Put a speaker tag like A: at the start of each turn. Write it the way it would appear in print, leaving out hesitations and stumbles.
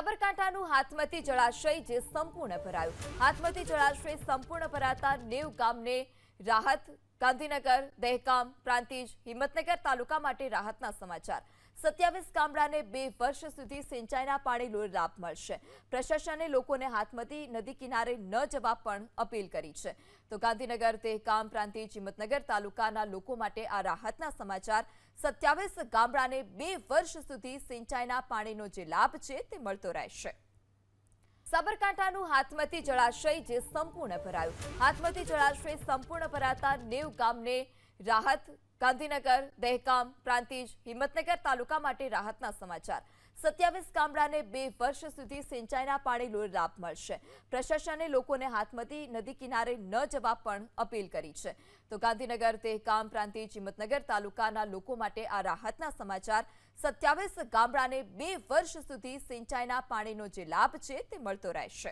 A: સાબરકાંઠાનું હાથમતી જળાશય જે સંપૂર્ણ ભરાયું। હાથમતી જળાશય સંપૂર્ણ ભરાતા 90 ગામને રાહત। ગાંધીનગર, દહેગામ, પ્રાંતિજ, હિંમતનગર તાલુકા માટે રાહતના સમાચાર। 27 ગામડાને 2 વર્ષ સુધી સિંચાઈના પાણીનો લાભ મળશે। પ્રશાસને લોકોને હાથમતી નદી કિનારે ન જવા પણ અપીલ કરી છે। તો ગાંધીનગર, દહેગામ, પ્રાંતિજ, હિંમતનગર તાલુકાના લોકો માટે આ રાહતના સમાચાર। 27 ગામડાને 2 વર્ષ સુધી સિંચાઈના પાણીનો જે લાભ છે તે મળતો રહેશે। સાબરકાંઠાનું હાથમતી જળાશય જે સંપૂર્ણ ભરાયું। હાથમતી જળાશય સંપૂર્ણ ભરાતા 90 ગામને રાહત। ગાંધીનગર, દહેગામ, પ્રાંતિજ, હિંમતનગર તાલુકા માટે રાહતના સમાચાર। 27 ગામડાને 2 વર્ષ સુધી સિંચાઈના પાણીનો લાભ મળશે। પ્રશાસને લોકોને હાથમતી નદી કિનારે ન જવા પણ અપીલ કરી છે। તો ગાંધીનગર, દહેગામ, પ્રાંતિજ, હિંમતનગર તાલુકાના લોકો માટે આ રાહતના સમાચાર। 27 ગામડાને 2 વર્ષ સુધી સિંચાઈના પાણીનો જે લાભ છે તે મળતો રહેશે।